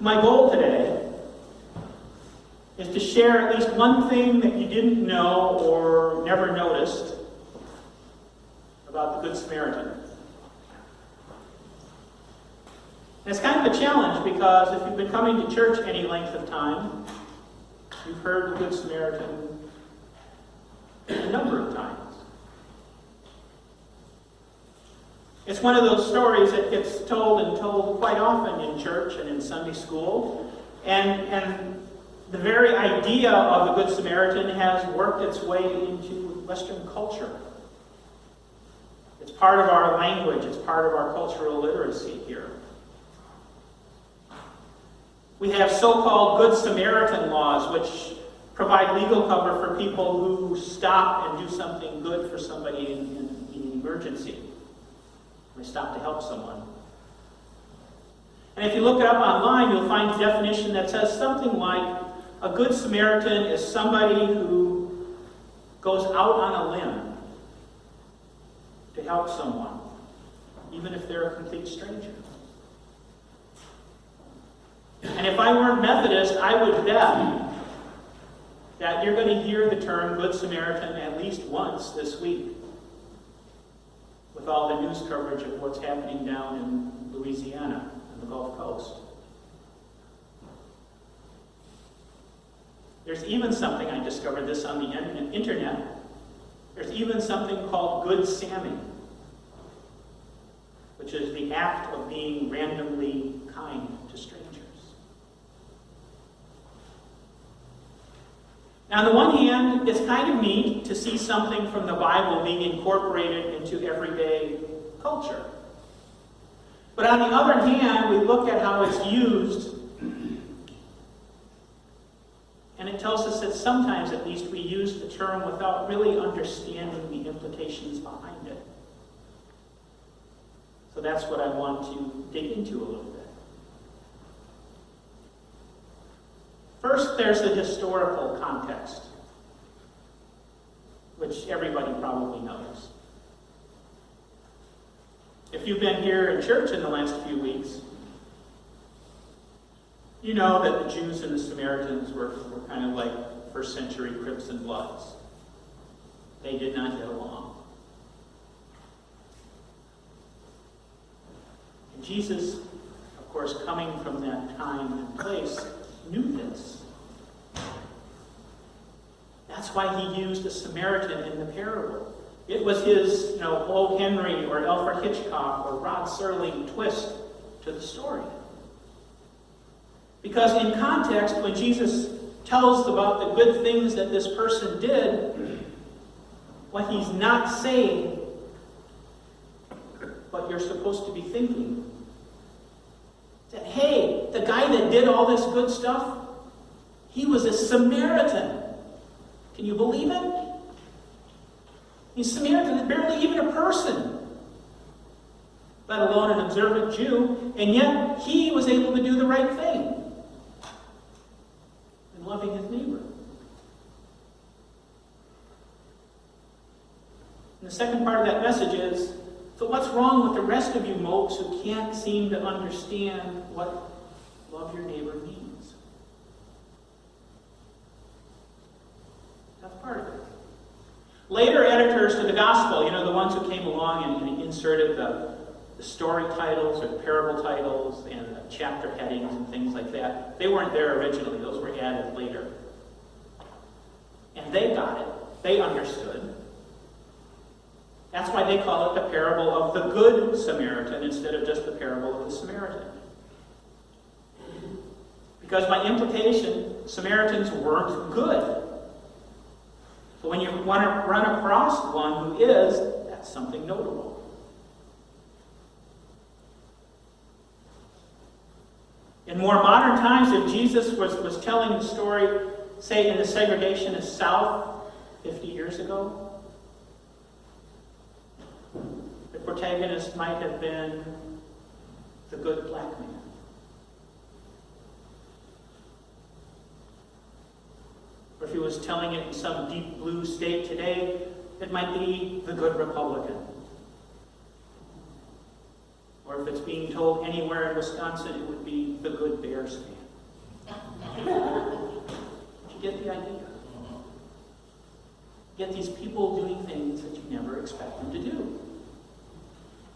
My goal today is to share at least one thing that you didn't know or never noticed about the Good Samaritan. And it's kind of a challenge because if you've been coming to church any length of time, you've heard the Good Samaritan a number of times. It's one of those stories that gets told and told quite often in church and in Sunday school. And the very idea of the Good Samaritan has worked its way into Western culture. It's part of our language. It's part of our cultural literacy here. We have so-called Good Samaritan laws, which provide legal cover for people who stop and do something good for somebody in an emergency. They stop to help someone. And if you look it up online, you'll find a definition that says something like, a Good Samaritan is somebody who goes out on a limb to help someone, even if they're a complete stranger. And if I weren't Methodist, I would bet that you're going to hear the term Good Samaritan at least once this week, with all the news coverage of what's happening down in Louisiana and the Gulf Coast. There's even something, I discovered this on the internet, there's even something called Good Sammy, which is the act of being randomly kind to strangers. Now, on the one hand, it's kind of neat to see something from the Bible being incorporated into everyday culture. But on the other hand, we look at how it's used, and it tells us that sometimes, at least, we use the term without really understanding the implications behind it. So that's what I want to dig into a little bit. First, there's the historical context, which everybody probably knows. If you've been here in church in the last few weeks, you know that the Jews and the Samaritans were kind of like first century Crips and Bloods. They did not get along. And Jesus, of course, coming from that time and place, knew this. That's why he used a Samaritan in the parable. It was his, O. Henry or Alfred Hitchcock or Rod Serling twist to the story. Because in context, when Jesus tells about the good things that this person did, what he's not saying, but you're supposed to be thinking, that, hey, the guy that did all this good stuff, he was a Samaritan. Can you believe it? He's Samaritan, is barely even a person, let alone an observant Jew, and yet he was able to do the right thing in loving his neighbor. And the second part of that message is, so what's wrong with the rest of you mopes who can't seem to understand what love your neighbor means? That's part of it. Later editors to the gospel, the ones who came along and inserted the story titles or the parable titles and the chapter headings and things like that, they weren't there originally. Those were added later. And they got it. They understood. That's why they call it the parable of the Good Samaritan instead of just the parable of the Samaritan. Because by implication, Samaritans weren't good. So when you want to run across one who is, that's something notable. In more modern times, if Jesus was telling the story, say, in the segregationist South 50 years ago, the protagonist might have been the good black man. Or if he was telling it in some deep blue state today, it might be the good Republican. Or if it's being told anywhere in Wisconsin, it would be the Good Bears fan. Did you get the idea? Get these people doing things that you never expect them to do.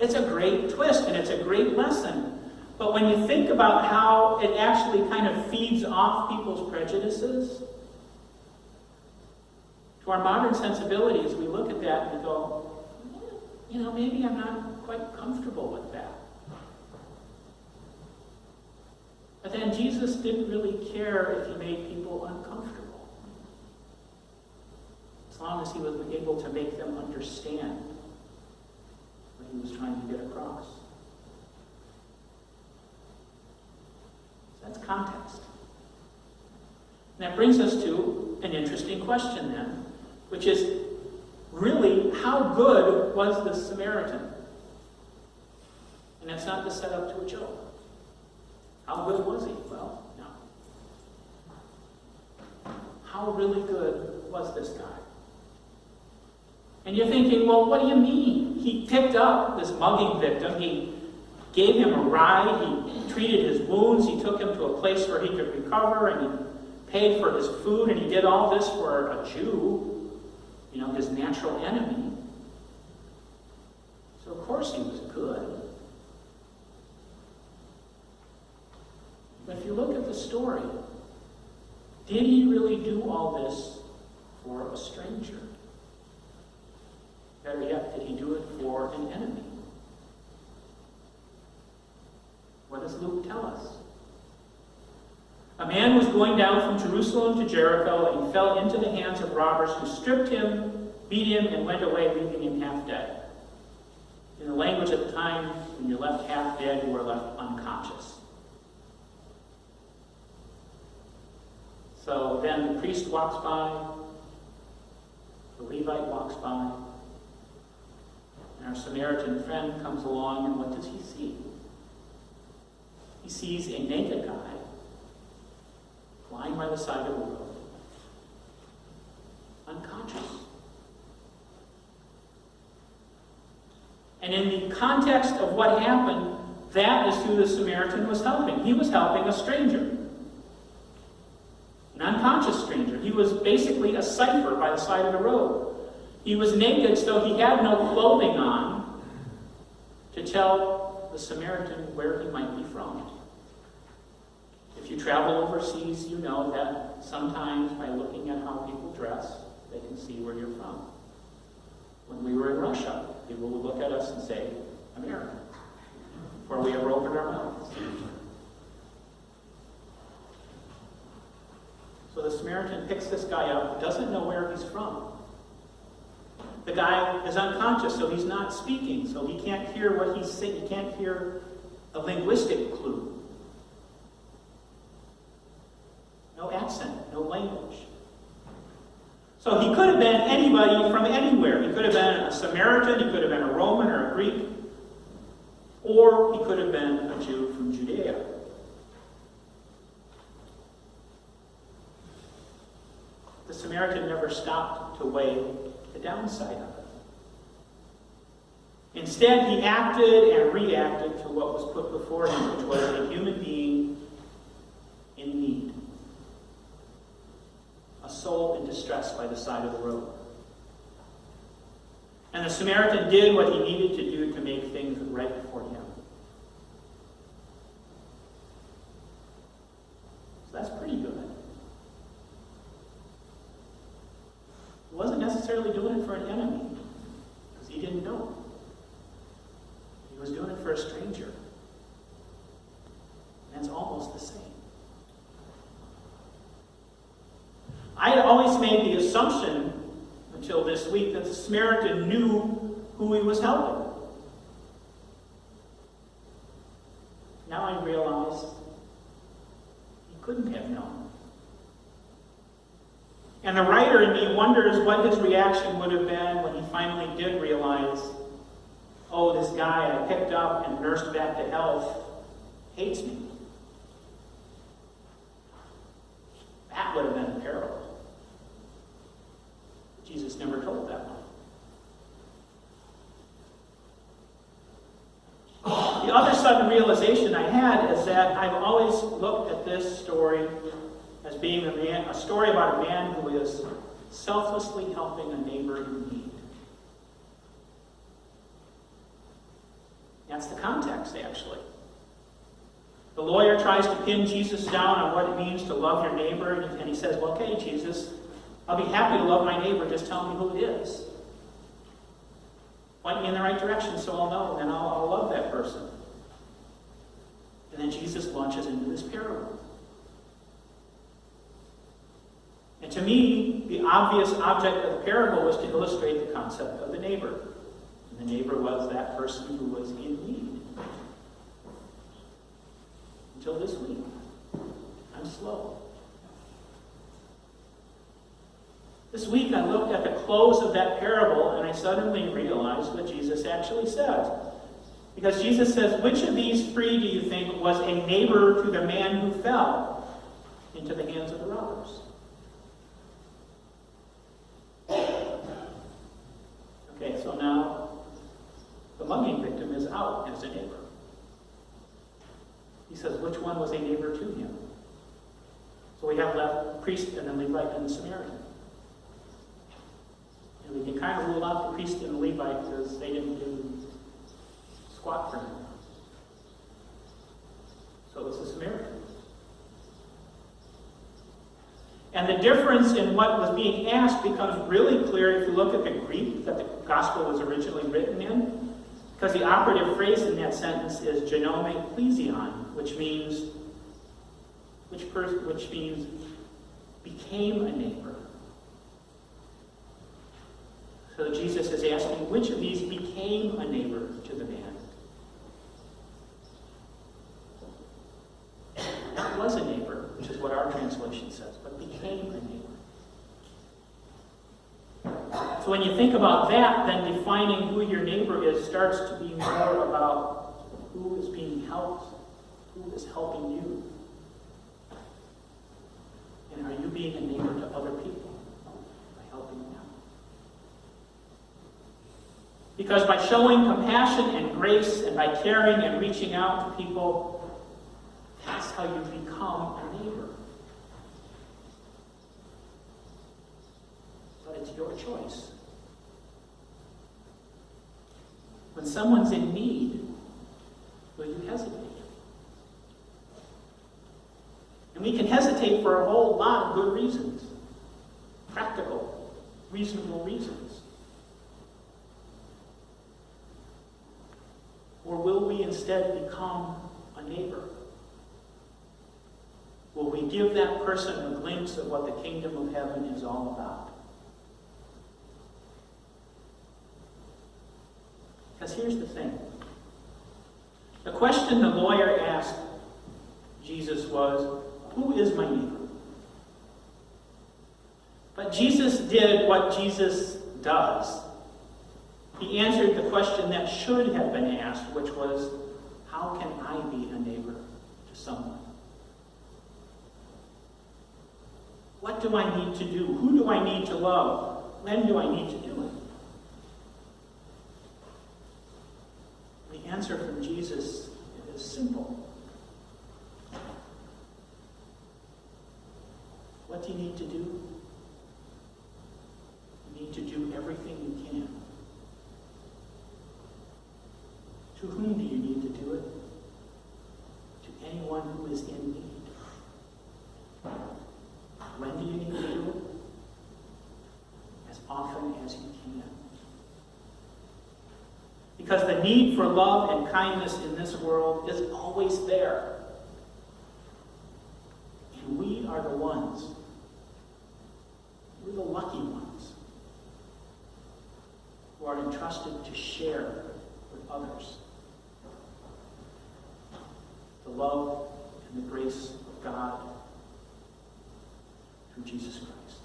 It's a great twist and it's a great lesson. But when you think about how it actually kind of feeds off people's prejudices, to our modern sensibilities, we look at that and we go, maybe I'm not quite comfortable with that. But then Jesus didn't really care if he made people uncomfortable, as long as he was able to make them understand what he was trying to get across. So that's context. And that brings us to an interesting question then, which is, really, how good was the Samaritan? And it's not to set up to a joke. How good was he? Well, no. How really good was this guy? And you're thinking, well, what do you mean? He picked up this mugging victim. He gave him a ride. He treated his wounds. He took him to a place where he could recover, and he paid for his food, and he did all this for a Jew, his natural enemy. So of course he was good. But if you look at the story, did he really do all this for a stranger? Better yet, did he do it for an enemy? What does Luke tell us? A man was going down from Jerusalem to Jericho, and he fell into the hands of robbers who stripped him, beat him, and went away, leaving him half dead. In the language at the time, when you're left half dead, you are left unconscious. So then the priest walks by, the Levite walks by, and our Samaritan friend comes along, and what does he see? He sees a naked guy lying by the side of the road, unconscious. And in the context of what happened, that is who the Samaritan was helping. He was helping a stranger, an unconscious stranger. He was basically a cipher by the side of the road. He was naked, so he had no clothing on to tell the Samaritan where he might be from. If you travel overseas, you know that sometimes by looking at how people dress, they can see where you're from. When we were in Russia, people would look at us and say, American, before we ever opened our mouths. So the Samaritan picks this guy up, doesn't know where he's from. The guy is unconscious, so he's not speaking, so he can't hear what he's saying. He can't hear a linguistic clue. No accent, no language. So he could have been anybody from anywhere. He could have been a Samaritan, he could have been a Roman or a Greek, or he could have been a Jew from Judea. The Samaritan never stopped to weigh the downside of it. Instead, he acted and reacted to what was put before him, which was a human being in need. A soul in distress by the side of the road. And the Samaritan did what he needed to do to make things right for him. So that's pretty good. He wasn't necessarily doing it for an enemy, because he didn't know. He was doing it for a stranger. And it's almost the same. I had always made the assumption until this week that the Samaritan knew who he was helping. Now I realize he couldn't have known. And the writer in me wonders what his reaction would have been when he finally did realize, oh, this guy I picked up and nursed back to health hates me. That would have been a parable. Jesus never told that one. The other sudden realization I had is that I've always looked at this story as being a story about a man who is selflessly helping a neighbor in need. That's the context, actually. The lawyer tries to pin Jesus down on what it means to love your neighbor, and he says, well, okay, Jesus, I'll be happy to love my neighbor, just tell me who it is. Point me in the right direction so I'll know, and I'll love that person. And then Jesus launches into this parable. And to me, the obvious object of the parable was to illustrate the concept of the neighbor. And the neighbor was that person who was in need. Until this week. I'm slow. This week I looked at the close of that parable and I suddenly realized what Jesus actually said. Because Jesus says, which of these three do you think was a neighbor to the man who fell into the hands of the robbers? Okay, so now the mugging victim is out as a neighbor. He says, which one was a neighbor to him? So we have left priest and the Levite and the Samaritan. And we can kind of rule out the priest and the Levite because they didn't do squat for him. So it's the Samaritan. And the difference in what was being asked becomes really clear if you look at the Greek that the gospel was originally written in. Because the operative phrase in that sentence is genome plesion, which means became a neighbor. So Jesus is asking, which of these became a neighbor to the man? Not was a neighbor, which is what our translation says, but became a neighbor. So when you think about that, then defining who your neighbor is starts to be more about who is being helped, who is helping you. And are you being a neighbor to other people by helping them? Because by showing compassion and grace and by caring and reaching out to people, that's how you become a neighbor. But it's your choice. When someone's in need, will you hesitate? And we can hesitate for a whole lot of good reasons. Practical, reasonable reasons. Or will we instead become a neighbor? Will we give that person a glimpse of what the kingdom of heaven is all about? Because here's the thing. The question the lawyer asked Jesus was, who is my neighbor? But Jesus did what Jesus does. He answered the question that should have been asked, which was, how can I be a neighbor to someone? What do I need to do? Who do I need to love? When do I need to do it? The answer from Jesus is simple. What do you need to do? You need to do everything you can. To whom do you need to do it? To anyone who is in need. When do you need to do it? As often as you can. Because the need for love and kindness in this world is always there. And we are the ones. We're the lucky ones who are entrusted to share with others the love and the grace of God through Jesus Christ.